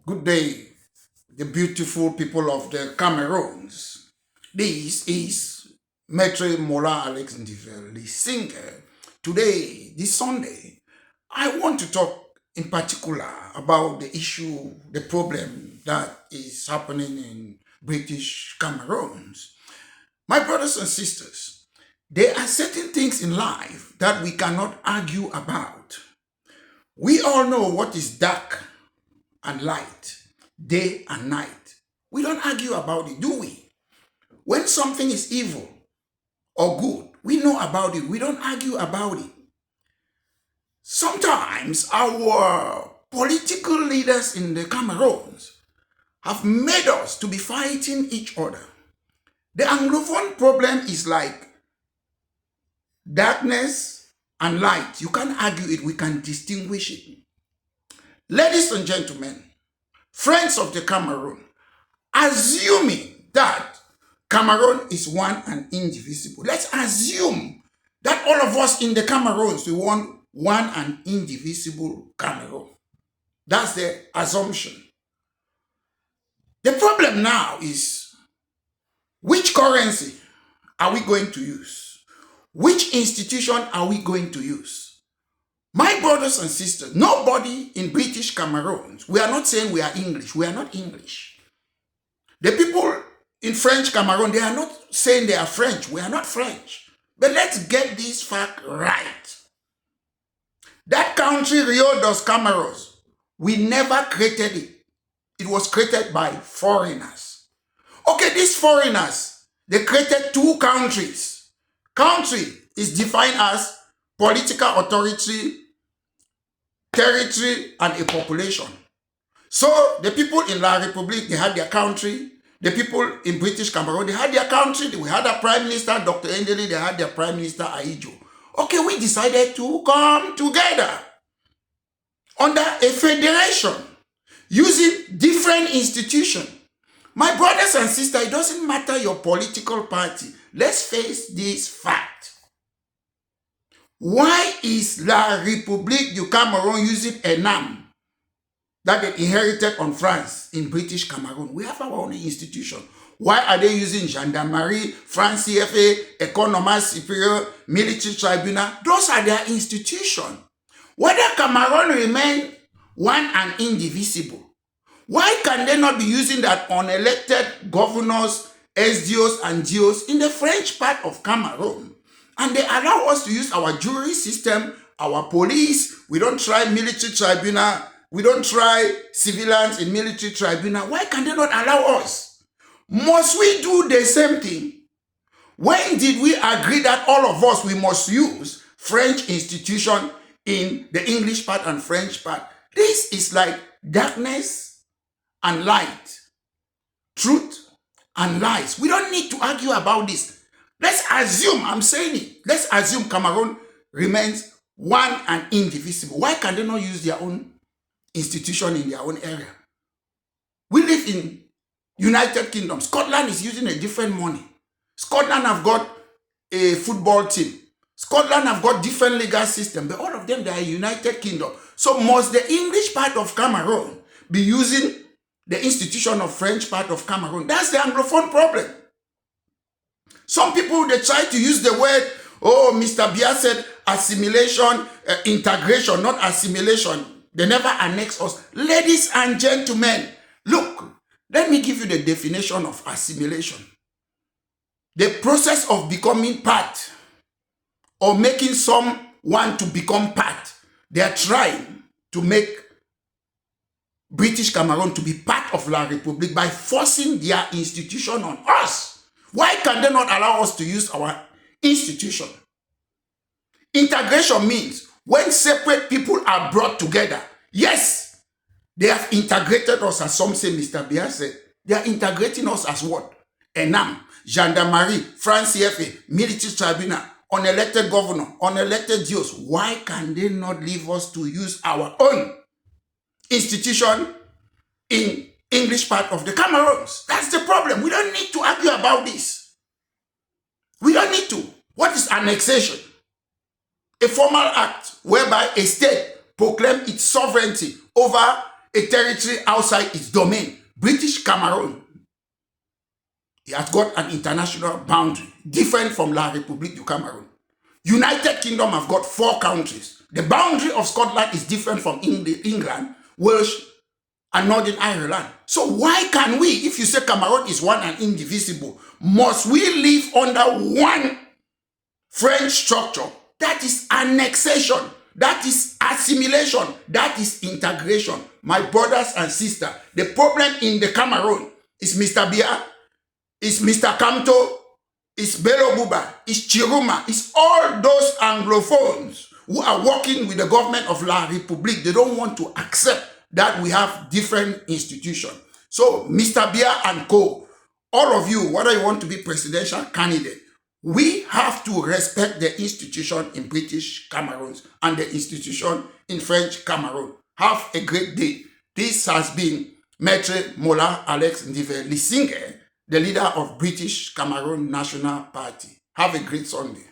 Good day, the beautiful people of the Cameroons. This is Maitre Mola Alex Ndiveli Singer. Today, this Sunday, I want to talk in particular about the issue, the problem that is happening in British Cameroons. My brothers and sisters, there are certain things in life that we cannot argue about. We all know what is dark and light, day and night. We don't argue about it, do we? When something is evil or good, we know about it. We don't argue about it. Sometimes our political leaders in the Cameroons have made us to be fighting each other. The Anglophone problem is like darkness and light. You can't argue it. We can distinguish it. Ladies and gentlemen, friends of the Cameroon, assuming that Cameroon is one and indivisible, let's assume that all of us in the Cameroons, we want one and indivisible Cameroon. That's the assumption. The problem now is, which currency are we going to use? Which institution are we going to use? My brothers and sisters, nobody in British Cameroons, we are not saying we are English. We are not English. The people in French Cameroon, they are not saying they are French. We are not French. But let's get this fact right. That country, Rio dos Cameroons, we never created it. It was created by foreigners. Okay, these foreigners, they created two countries. Country is defined as political authority, territory, and a population. So the people in La Reupblique, they had their country. The people in British Cameroon, they had their country. We had a prime minister, Dr. Endeli, they had their prime minister, Aijo. Okay, we decided to come together under a federation using different institutions. My brothers and sisters, it doesn't matter your political party. Let's face this fact. Why is La République du Cameroun using ENAM that they inherited on France in British Cameroon? We have our own institution. Why are they using Gendarmerie, FCFA, Economy Superior, Military Tribunal? Those are their institutions. Whether Cameroon remain one and indivisible, why can they not be using that unelected governors, SDOs, and GOs in the French part of Cameroon? And they allow us to use our jury system, our police. We don't try military tribunal. We don't try civilians in military tribunal. Why can they not allow us? Must we do the same thing? When did we agree that all of us, we must use French institution in the English part and French part? This is like darkness and light, truth and lies. We don't need to argue about this. Let's assume, I'm saying it, let's assume Cameroon remains one and indivisible. Why can they not use their own institution in their own area? We live in United Kingdom. Scotland is using a different money. Scotland have got a football team. Scotland have got different legal system, but all of them, they are United Kingdom. So must the English part of Cameroon be using the institution of French part of Cameroon? That's the Anglophone problem. Some people, they try to use the word, oh, Mr. Bia said assimilation, integration, not assimilation. They never annex us. Ladies and gentlemen, look, let me give you the definition of assimilation. The process of becoming part or making someone to become part. They are trying to make British Cameroon to be part of La République by forcing their institution on us. Why can they not allow us to use our institution? Integration means when separate people are brought together. Yes, they have integrated us, as some say, Mr. Bia said. They are integrating us as what? ENAM, Gendarmerie, FCFA, Military Tribunal, unelected governor, unelected GOs. Why can they not leave us to use our own institution in English part of the Cameroons? That's the problem. We don't need to argue about this. We don't need to. What is annexation? A formal act whereby a state proclaims its sovereignty over a territory outside its domain. British Cameroon, it has got an international boundary, different from La République du Cameroun. United Kingdom have got 4 countries. The boundary of Scotland is different from England, Wales, and Northern Ireland. So why can we, if you say Cameroon is one and indivisible, must we live under one French structure? That is annexation. That is assimilation. That is integration. My brothers and sisters, the problem in the Cameroon is Mr. Bia, is Mr. Kamto, is Bello Buba, is Chiruma, is all those Anglophones who are working with the government of La République. They don't want to accept that we have different institutions. So, Mr. Bia and co, all of you, whether you want to be presidential candidate, we have to respect the institution in British Cameroons and the institution in French Cameroon. Have a great day. This has been Maître Mola Alex Ndive Lisinge, the leader of British Cameroon National Party. Have a great Sunday.